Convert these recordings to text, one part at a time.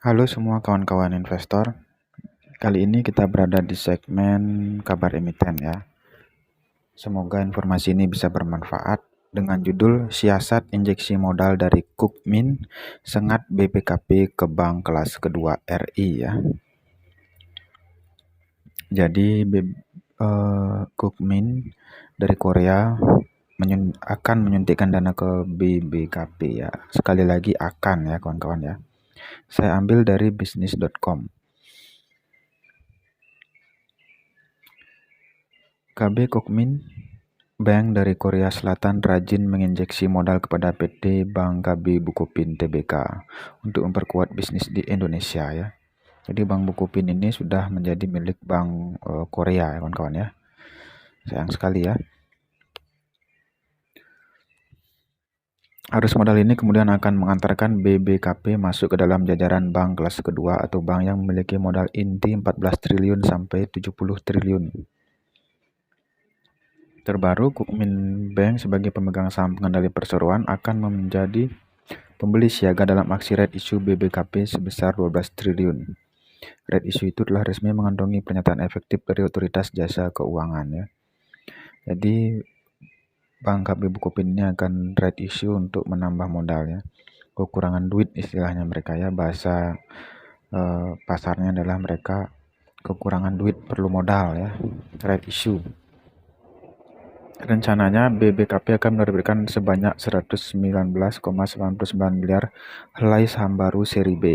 Halo semua kawan-kawan investor. Kali ini kita berada di segmen kabar emiten ya. Semoga informasi ini bisa bermanfaat dengan judul Siasat Injeksi Modal dari Kukmin Sengat BPKP ke Bank Kelas Kedua RI ya. Jadi Kukmin dari Korea akan menyuntikkan dana ke BBKP ya. Sekali lagi akan ya kawan-kawan ya. Saya ambil dari bisnis.com. KB Kukmin Bank dari Korea Selatan rajin menginjeksi modal kepada PT Bank KB Bukopin Tbk untuk memperkuat bisnis di Indonesia ya. Jadi Bank Bukopin ini sudah menjadi milik Bank Korea ya kawan-kawan ya. Sayang sekali ya. Arus modal ini kemudian akan mengantarkan BBKP masuk ke dalam jajaran bank kelas kedua atau bank yang memiliki modal inti 14 triliun sampai 70 triliun. Terbaru, Kukmin Bank sebagai pemegang saham pengendali perseroan akan menjadi pembeli siaga dalam aksi red issue BBKP sebesar 12 triliun. Red issue itu telah resmi mengantongi pernyataan efektif dari otoritas jasa keuangan ya. Jadi Bank KB Bukopin ini akan red issue untuk menambah modal ya. Kekurangan duit istilahnya mereka ya, bahasa pasarnya adalah mereka kekurangan duit, perlu modal ya. Red issue. Rencananya BBKP akan menerbitkan sebanyak 119,99 miliar helai saham baru seri B.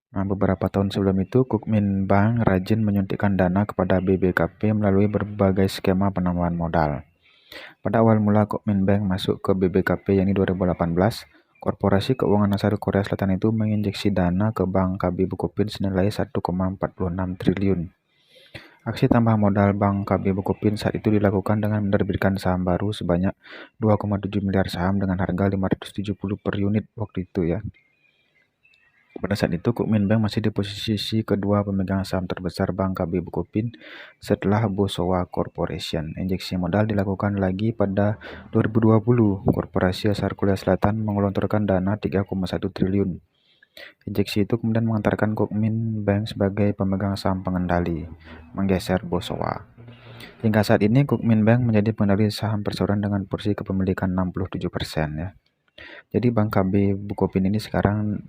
Nah, beberapa tahun sebelum itu, Kukmin Bank rajin menyuntikkan dana kepada BBKP melalui berbagai skema penambahan modal. Pada awal mula Kukmin Bank masuk ke BBKP yakni 2018, Korporasi Keuangan Asal Korea Selatan itu menginjeksi dana ke Bank KB Bukopin senilai 1,46 triliun. Aksi tambah modal Bank KB Bukopin saat itu dilakukan dengan menerbitkan saham baru sebanyak 2,7 miliar saham dengan harga 570 per unit waktu itu ya. Pada saat itu, Kukmin Bank masih di posisi kedua pemegang saham terbesar Bank KB Bukopin setelah Bosowa Corporation. Injeksi modal dilakukan lagi pada 2020. Korporasi Asal Korea Selatan menggelontorkan dana 3,1 triliun. Injeksi itu kemudian mengantarkan Kukmin Bank sebagai pemegang saham pengendali, menggeser Bosowa. Hingga saat ini, Kukmin Bank menjadi pengendali saham perseroan dengan porsi kepemilikan 67% ya. Jadi Bank KB Bukopin ini sekarang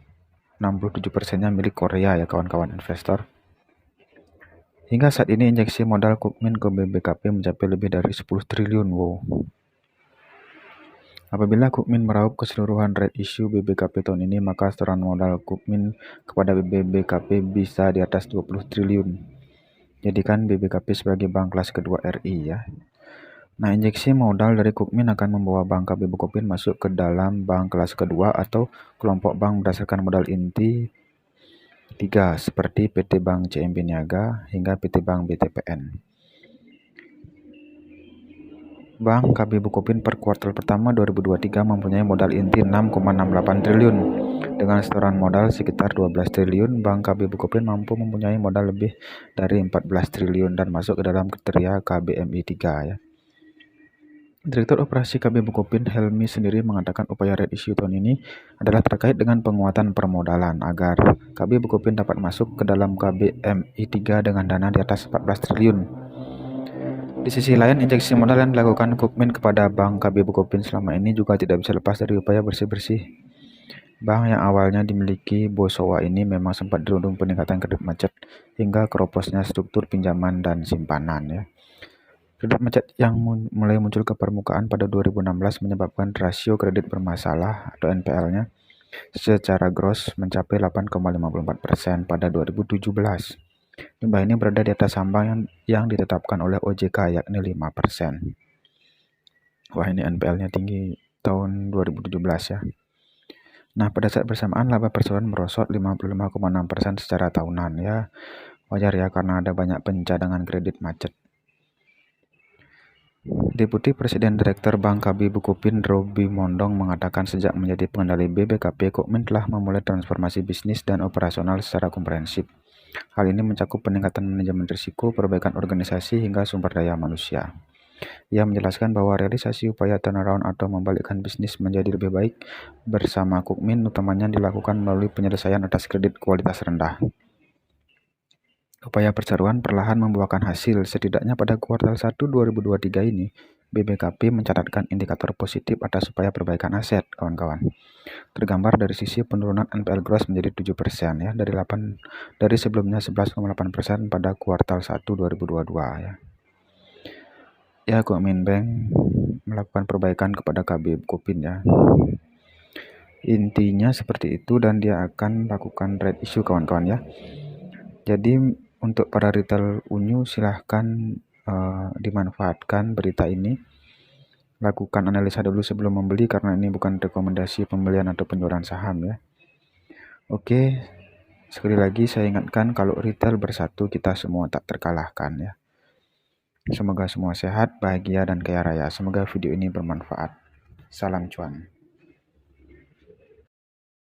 67%-nya milik Korea ya kawan-kawan investor. Hingga saat ini injeksi modal Kukmin ke BBKP mencapai lebih dari 10 triliun. Wow. Apabila Kukmin meraup keseluruhan red issue BBKP tahun ini, maka setoran modal Kukmin kepada BBKP bisa di atas 20 triliun. Jadikan BBKP sebagai bank kelas kedua RI ya. Nah, injeksi modal dari Kukmin akan membawa Bank KB Bukopin masuk ke dalam bank kelas kedua atau kelompok bank berdasarkan modal inti 3 seperti PT Bank CMB Niaga hingga PT Bank BTPN. Bank KB Bukopin per kuartal pertama 2023 mempunyai modal inti 6,68 triliun. Dengan setoran modal sekitar 12 triliun, Bank KB Bukopin mampu mempunyai modal lebih dari 14 triliun dan masuk ke dalam kriteria KBMI 3 ya. Direktur Operasi KB Bukopin Helmi sendiri mengatakan upaya red issue tahun ini adalah terkait dengan penguatan permodalan agar KB Bukopin dapat masuk ke dalam KBMI 3 dengan dana di atas 14 triliun. Di sisi lain, injeksi modal yang dilakukan Kukmin kepada Bank KB Bukopin selama ini juga tidak bisa lepas dari upaya bersih-bersih. Bank yang awalnya dimiliki Bosowa ini memang sempat dirundung peningkatan kredit macet hingga keroposnya struktur pinjaman dan simpanan ya. Kredit macet yang mulai muncul ke permukaan pada 2016 menyebabkan rasio kredit bermasalah atau NPL-nya secara gross mencapai 8,54% pada 2017. Jumlah ini berada di atas ambang yang ditetapkan oleh OJK yakni 5%. Wah, ini NPL-nya tinggi tahun 2017 ya. Nah, pada saat bersamaan laba perseroan merosot 55,6% secara tahunan ya. Wajar ya karena ada banyak pencadangan kredit macet. Deputi Presiden Direktur Bank KB Bukopin Robi Mondong mengatakan sejak menjadi pengendali BBKP, Kukmin telah memulai transformasi bisnis dan operasional secara komprehensif. Hal ini mencakup peningkatan manajemen risiko, perbaikan organisasi, hingga sumber daya manusia. Ia menjelaskan bahwa realisasi upaya turnaround atau membalikkan bisnis menjadi lebih baik bersama Kukmin utamanya dilakukan melalui penyelesaian atas kredit kualitas rendah. Upaya perseroan perlahan membuahkan hasil. Setidaknya pada kuartal 1 2023 ini, BBKP mencatatkan indikator positif atas upaya perbaikan aset, kawan-kawan. Tergambar dari sisi penurunan NPL gross menjadi 7% ya, dari sebelumnya 11,8% pada kuartal 1 2022 ya. Ya, Kukmin Bank melakukan perbaikan kepada KB Bukopin ya. Intinya seperti itu dan dia akan lakukan red issue, kawan-kawan ya. Jadi untuk para retail Unyu silahkan dimanfaatkan berita ini. Lakukan analisa dulu sebelum membeli karena ini bukan rekomendasi pembelian atau penjualan saham ya. Oke, sekali lagi saya ingatkan kalau retail bersatu kita semua tak terkalahkan ya. Semoga semua sehat, bahagia dan kaya raya. Semoga video ini bermanfaat. Salam cuan.